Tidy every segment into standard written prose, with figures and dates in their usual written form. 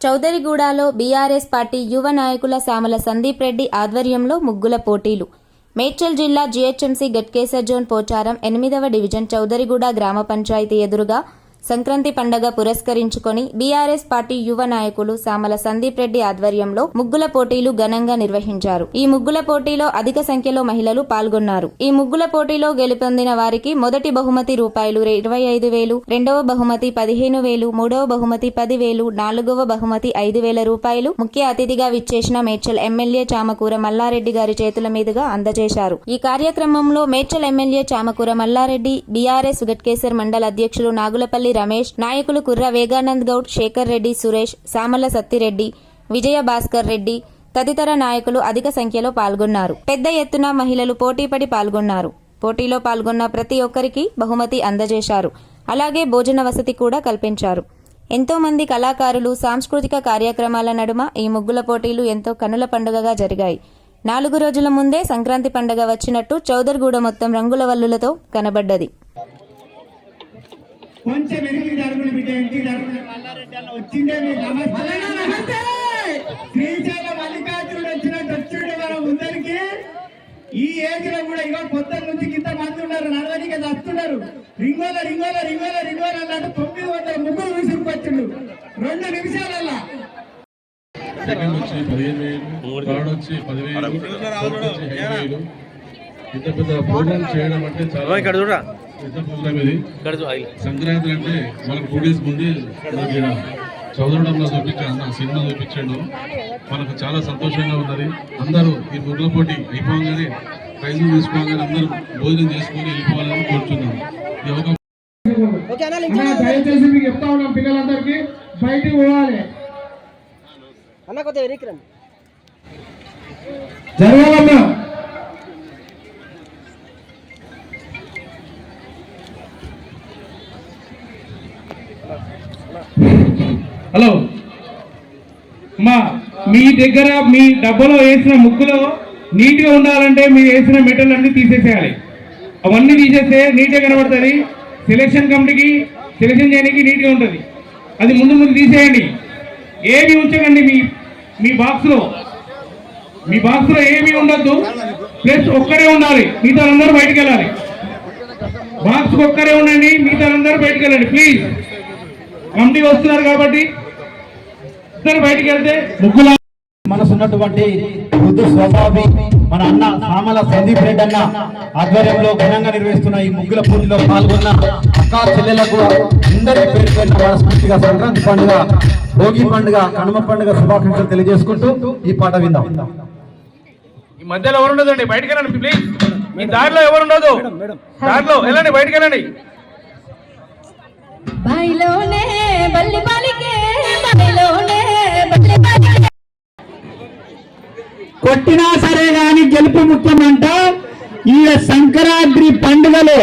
చౌదరిగూడలో BRS party యువ నాయకుల సామల సందీప్ రెడ్డి ఆధ్వర్యంలో ముగ్గుల పోటీలు. మేడ్చల్ జిల్లా జీహెచ్ఎంసీ గట్కేసర్ జోన్ పోచారం 8వ డివిజన్ చౌదరిగూడ గ్రామ పంచాయతీ ఎదురుగా సంక్రాంతి పండుగ పురస్కరించుకొని బీఆర్ఎస్ పార్టీ యువ నాయకులు సామల సందీప్ రెడ్డి ఆధ్వర్యంలో ముగ్గుల పోటీలు ఘనంగా నిర్వహించారు. ఈ ముగ్గుల పోటీలో అధిక సంఖ్యలో మహిళలు పాల్గొన్నారు. ఈ ముగ్గుల పోటీలో గెలుపొందిన వారికి మొదటి బహుమతి రూపాయలు 25,000, రెండవ బహుమతి 15,000, మూడవ బహుమతి 10,000, నాలుగవ బహుమతి 5,000 రూపాయలు ముఖ్య అతిథిగా విచ్చేసిన మేడ్చల్ ఎమ్మెల్యే చామకూర మల్లారెడ్డి గారి చేతుల మీదుగా అందజేశారు. ఈ కార్యక్రమంలో మేడ్చల్ ఎమ్మెల్యే చామకూర మల్లారెడ్డి, బీఆర్ఎస్ గట్కేసర్ మండల అధ్యక్షులు నాగులపల్లి రమేష్, నాయకులు కుర్ర వేగానంద్ గౌడ్, శేఖర్ రెడ్డి, సురేష్, సామల సత్తిరెడ్డి, విజయ భాస్కర్ రెడ్డి తదితర నాయకులు అధిక సంఖ్యలో పాల్గొన్నారు. పెద్ద ఎత్తున మహిళలు పోటీపడి పాల్గొన్నారు. పోటీలో పాల్గొన్న ప్రతి ఒక్కరికి బహుమతి అందజేశారు. అలాగే భోజన వసతి కూడా కల్పించారు. ఎంతో మంది కళాకారులు సాంస్కృతిక కార్యక్రమాల నడుమ ఈ ముగ్గుల పోటీలు ఎంతో కనుల పండుగగా జరిగాయి. 4 రోజుల ముందే సంక్రాంతి పండుగ వచ్చినట్టు చౌదరిగూడ మొత్తం రంగుల వల్లులతో కనబడ్డది. కొంచెం వెనక్కి జరుగుని బిడ్డ, ఇంటికి జరుగుని మల్లారెడ్డి అన్న వచ్చిందే. నమస్తే. శ్రీశైల మల్లికార్జునుడు వచ్చినట్టు వచ్చుండే మన ముందరికి. ఈ ఏజ్ లో కూడా ఇవాళ పొద్దున్న నుంచి ఇంత మంది ఉన్నారు, నడవనికి వస్తున్నారు. రింగోల రింగోల రింగోల రింగోల అన్నట్టు 900 ముగ్గురు విసురుకొచ్చిండు 2 నిమిషాలల్లా. ఇంత పెద్ద ప్రోగ్రామ్ చేయడం అంటే చాలా సంక్రాంతి అంటే మనకు 2 డేస్ ముందే చౌదరిగూడలో చూపించాడు, సినిమా చూపించాడు. మనకు చాలా సంతోషంగా ఉన్నది. అందరూ ఈ ముగ్గుల పోటీ అయిపోగానే ప్రైజులు తీసుకోగానే అందరూ భోజనం చేసుకొని వెళ్ళిపోవాలని కోరుతున్నాం. దయచేసి మీకు చెప్తా ఉన్నాం, పిల్లలందరికీ బయటికి పోవాలి, జరగాలన్నా. హలో అమ్మా, మీ దగ్గర మీ డబ్బాలో వేసిన ముగ్గులో నీట్గా ఉండాలంటే మీరు వేసిన మెటల్ అన్ని తీసేసేయాలి. అవన్నీ తీసేస్తే నీట్గా కనబడుతుంది. సెలెక్షన్ కమిటీకి సెలెక్షన్ చేయడానికి నీట్గా ఉంటుంది. అది ముందు తీసేయండి. ఏమి ఉంచకండి మీ బాక్స్లో ఏమీ ఉండద్దు. ప్లస్ ఒక్కడే ఉండాలి, మిగతా అందరూ బయటకు వెళ్ళాలి. బాక్స్ ఒక్కరే ఉండండి, మిగతా అందరూ బయటకు వెళ్ళండి ప్లీజ్. కమిటీ వస్తున్నారు కాబట్టి ఇద్దరు బయటికి వెళ్తే ముగ్గుల మనసున్నటువంటి బుద్ధు స్వభావి మన అన్న సామల సందీప్ రెడ్డి అన్న ఆధ్వర్యంలో ఘనంగా నిర్వహిస్తున్న ఈ ముగ్గుల పోటీలో పాల్గొన్న అక్కా చెల్లెలకు అందరికీ పేరు పేరున మనస్ఫూర్తిగా సంక్రాంతి పండుగ, భోగి పండుగ, కనుమ పండుగ శుభాకాంక్షలు తెలియజేసుకుంటూ ఈ పాట విందాం. ఈ మధ్యలో ఎవరు ఉండదండి, బయటకు వెళ్ళండి ప్లీజ్. మీ దారిలో ఎవరు ఉండదు, దారిలో వెళ్ళండి, బయటకు వెళ్ళండి. కొట్టినా సరే గాని గెలుపు ముఖ్యమంట. ఈ సంక్రాంతి పండుగలో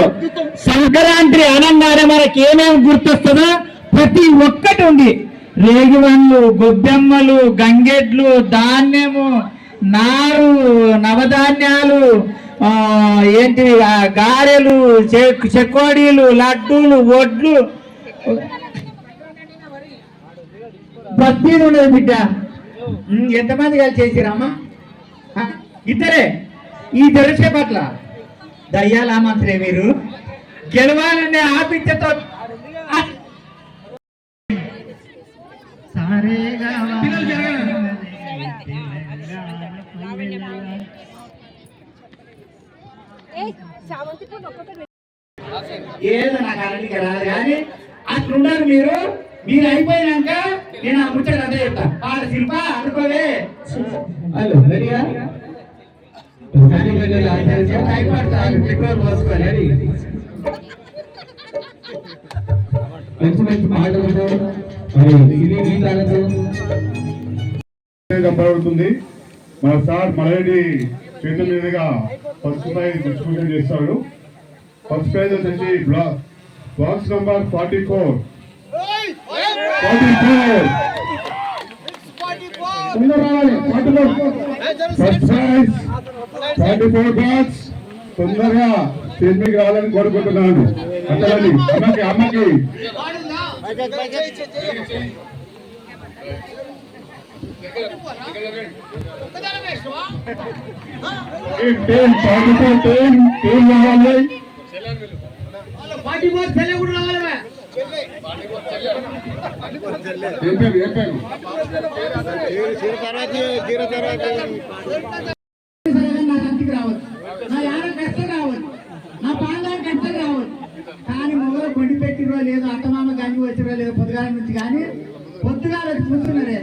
సంక్రాంతి అనగానే మనకి ఏమేమి గుర్తొస్తుందో ప్రతి ఒక్కటి ఉంది. రేగివన్లు, గొబ్బెమ్మలు, గంగెడ్లు, ధాన్యము, నారు, నవధాన్యాలు, ఏంటి గారెలు, చెకోడీలు, లడ్డూలు, వడ్లు, ప్రతిదీ ఉండదు బిడ్డ. ఎంతమంది కలిసి చేసిరమ్మా? ఇద్దరే. ఈ తెలిసే పట్ల దయ్యాల మంత్రే మీరు గెలవాలనే ఆపిచ్చతో ఏదో నాకు అన్నిటికీ రాదు కానీ అట్లుండాలి మీరు. మీరు అయిపోయినాక నేను ఆ ముచ్చట అదే చెప్తా. పాట శిల్ప అనుకోవే. హలో రెడీగా? మంచి మాటలతో చెప్పబడుతుంది. మన సార్ మలరెడ్డి చేతుల మీదుగా ఫస్ట్ ప్రైజ్ డిస్ట్రిబ్యూషన్ చేస్తాడు. ఫస్ట్ ప్రైజ్ వచ్చేసి box number 44. First prize 44 box. తొందరగా స్టేజ్ మీదకి రావాలని కోరుకుంటున్నాను. అమ్మకి నా ఇంటికి రావచ్చు, నా యాడ కష్టం రావచ్చు, నా పాదాలు కష్టం రావచ్చు. కానీ మొదలు కొండి పెట్టిరో లేదో అత్తమామ గంజి వచ్చిరో లేదో పొద్దుగాల నుంచి కానీ పొద్దుగాల వచ్చి కూర్చున్నారే.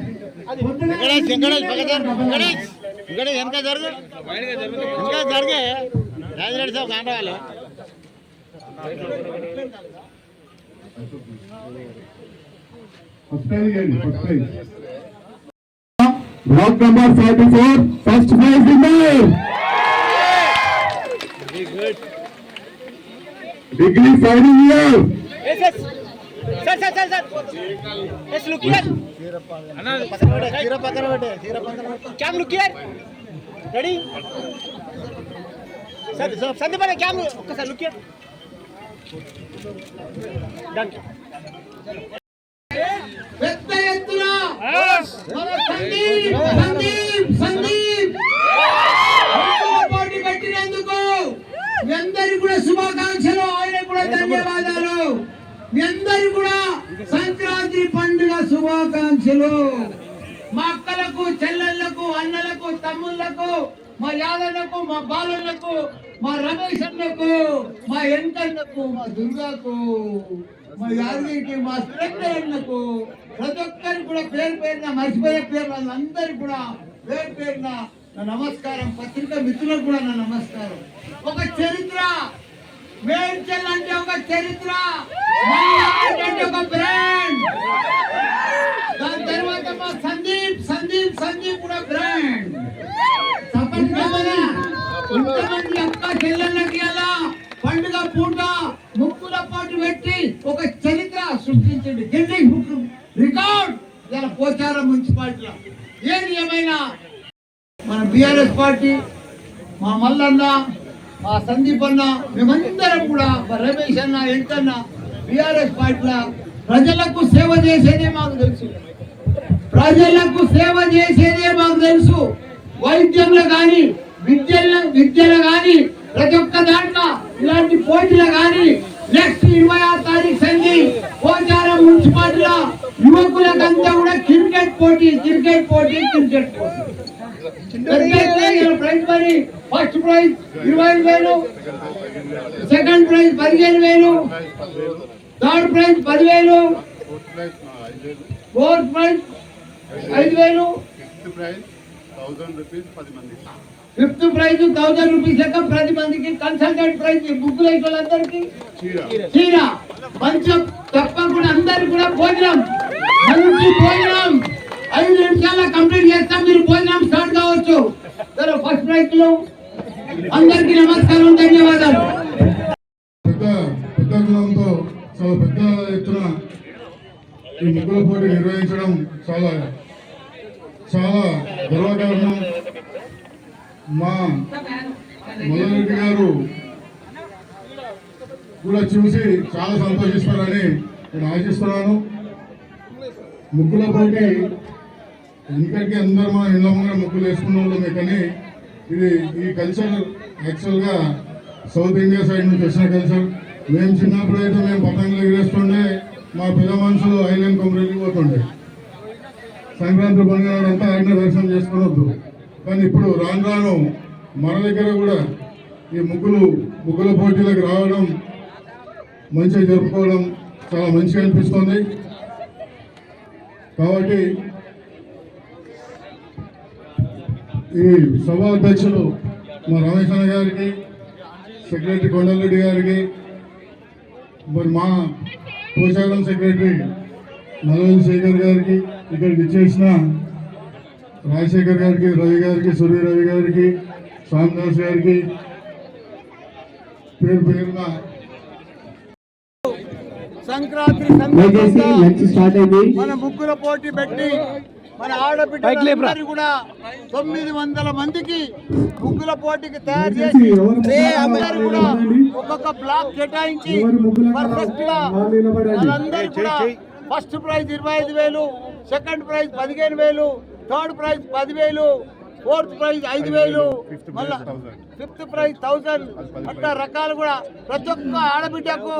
Block number 44, first prize winner. Degree final year. Sir. Yes, look here. Cam, look here. Ready? Sir, Sandeep, cam, okay, sir, look here. Done. పెద్ద ఎత్తున మన సందీప్ పోటీ పెట్టినందుకు మీ అందరికి కూడా శుభాకాంక్షలు, ఆయన కూడా ధన్యవాదాలు. మీ అందరికి కూడా సంక్రాంతి పండుగ శుభాకాంక్షలు. మా అక్కలకు, చెల్లెళ్లకు, అన్నలకు, తమ్ముళ్లకు, మా యాదవ్లకు, మా బాలలకు, మా రమేష్ అన్నకు, మా ఎంకన్నకు, మా దుర్గాకు, మా యాదగిరికి, మా శ్రీకరణకు, ప్రతి ఒక్కరికి కూడా పేరు పేరున మర్చిపోయే పేరు వాళ్ళందరికీ కూడా పేరు పేరున నా నమస్కారం. పత్రికా మిత్రులకు కూడా నా నమస్కారం. ఒక చరిత్ర, మేడ్చల్ అంటే ఒక చరిత్ర, మల్లారెడ్డి అంటే ఒక బ్రాండ్. దాని తర్వాత మా సందీప్ కూడా బ్రాండ్. తప్పని కావాలా ఇంతమంది అక్క చెల్లెళ్ళకి అలా పండుగ పూట ముక్కుల పాటు పెట్టి ఒక చరిత్ర సృష్టించండి. గిన్నిస్ బుక్ రికార్డ్ ఇలా పోచారం మున్సిపాలిటీలో. ఏది ఏమైనా మన బిఆర్ఎస్ పార్టీ, మా మల్లన్న, మా సందీప్ అన్న, మేమందరం కూడా మా రమేష్ అన్న, ఎంకన్న బిఆర్ఎస్ పార్టీలో ప్రజలకు సేవ చేసేదే మాకు తెలుసు. ప్రజలకు సేవ చేసేదే మాకు తెలుసు. వైద్యంలో కానీ, విద్యలో కానీ, ప్రతి ఒక్క దాంట్లో ఇలాంటి పోటీలు కానీ నెక్స్ట్ 26 తారీఖు సంధి పోచారం మున్సిపాలిటీలో యువకులకంతా కూడా క్రికెట్ పోటీ. Prize money first prize 25,000, second prize 15,000, third prize 10,000, fourth prize 5,000, fifth prize 1,000 rupees లెక్క ప్రతి మందికి. కన్సల్టెంట్ ప్రైజ్ బుక్ లైట్ వాళ్ళందరికీ చీర పంచం. తప్పకుండా అందరికి కూడా భోజనం, మంచి భోజనం 5 నిమిషాల్లో కంప్లీట్ చేస్తాం. మీరు భోజనం స్టార్ట్ కావచ్చు. ఫస్ట్ ప్రైజ్ లో అందరికి నమస్కారం, ధన్యవాదాలు. పెద్ద కులంతో చాలా పెద్ద ఎత్తున ఈ ముగ్గుల పోటీ నిర్వహించడం చాలా గర్వకారణం. మా మల్లారెడ్డి గారు కూడా చూసి చాలా సంతోషిస్తారని నేను ఆశిస్తున్నాను. ముగ్గుల పోటీ ఎందుకంటే అందరూ మా ఇళ్ళ ముందర ముగ్గులు వేసుకున్న వాళ్ళమే, కానీ ఈ కల్చర్ యాక్చువల్గా సౌత్ ఇండియా సైడ్ నుంచి వచ్చిన కల్చర్. మేము చిన్నప్పుడు అయితే మేము పతంగులు ఎగిరేస్తుండే, మా పెద్ద మనుషులు ఐలాండ్ కొమ్మరికి పోతుండే. సంక్రాంతి పండుగ అంతా ఆయన దర్శనం చేసుకోవద్దు. కానీ ఇప్పుడు రాను మన దగ్గర కూడా ఈ ముగ్గుల పోటీలకు రావడం, మంచిగా జరుపుకోవడం చాలా మంచిగా అనిపిస్తుంది. కాబట్టి ఈ సభ అధ్యక్షులు మా రమేష్ అన్న గారికి, సెక్రటరీ కొండలరెడ్డి గారికి, మరి మా పోచారం సెక్రటరీ నల్లవేలి శేఖర్ గారికి, ఇక్కడికి ఇచ్చేసిన రాజశేఖర్ గారికి, రవి గారికి, సూర్య రవి గారికి, శ్యామదాస్ గారికి పేరు పేరున సంక్రాంతి మన ముగ్గుల పోటీ పెట్టి మన ఆడబిడ్డలు కూడా 900 మందికి ముగ్గుల పోటీకి తయారు చేసి అందరూ కూడా ఒక్కొక్క బ్లాక్ కేటాయించి పర్ఫెక్ట్ గా వాళ్ళందరూ కూడా first prize 25,000, second prize 15,000, third prize 10,000, fourth prize 5,000, మళ్ళా ఫిఫ్త్ ప్రైజ్ 1,000. అట్లా రకాలు కూడా ప్రతి ఒక్క ఆడబిడ్డకు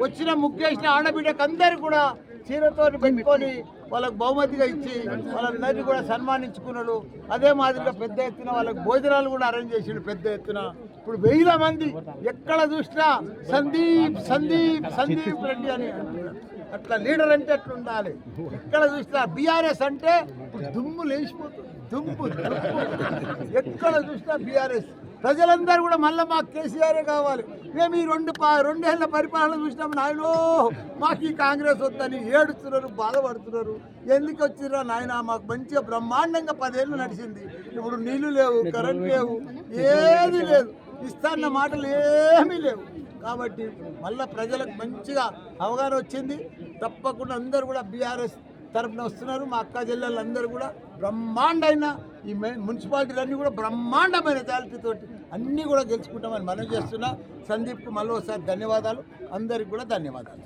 వచ్చిన ముగ్గేసిన ఆడబిడ్డకు అందరు కూడా చీరతో పెట్టుకొని వాళ్ళకు బహుమతిగా ఇచ్చి వాళ్ళందరినీ కూడా సన్మానించుకున్నాడు. అదే మాదిరిగా పెద్ద ఎత్తున వాళ్ళకి భోజనాలు కూడా అరేంజ్ చేసిండు పెద్ద ఎత్తున. ఇప్పుడు 1000 మంది ఎక్కడ చూసినా సందీప్ సందీప్ సందీప్ రెడ్డి అని అంటున్నారు. అట్లా లీడర్ అంటే అట్లా ఉండాలి. ఎక్కడ చూసినా బీఆర్ఎస్ అంటే ఇప్పుడు దుమ్ము లేచిపోతుంది, దుమ్ము ఎక్కడ చూసినా బీఆర్ఎస్. ప్రజలందరూ కూడా మళ్ళీ మాకు కేసీఆరే కావాలి. మేము ఈ 2 ఏళ్ల పరిపాలన చూసినాం, నాయనో మాకు ఈ కాంగ్రెస్ వద్దని ఏడుస్తున్నారు, బాధపడుతున్నారు. ఎందుకు వచ్చిర్రా నాయన, మాకు మంచిగా బ్రహ్మాండంగా 10 ఏళ్ళు నడిచింది. ఇప్పుడు నీళ్లు లేవు, కరెంట్ లేవు, ఏది లేదు, ఇస్తాన్న మాటలు ఏమీ లేవు. కాబట్టి మళ్ళీ ప్రజలకు మంచిగా అవగాహన వచ్చింది. తప్పకుండా అందరూ కూడా బీఆర్ఎస్ తరఫున వస్తున్నారు. మా అక్క జిల్లాలందరూ కూడా బ్రహ్మాండమైన ఈ మున్సిపాలిటీలన్నీ కూడా బ్రహ్మాండమైన క్వాలిటీతోటి అన్నీ కూడా గెలుచుకుంటామని మనం చేస్తున్నా. సందీప్కు మళ్ళీ ఒకసారి ధన్యవాదాలు, అందరికి కూడా ధన్యవాదాలు.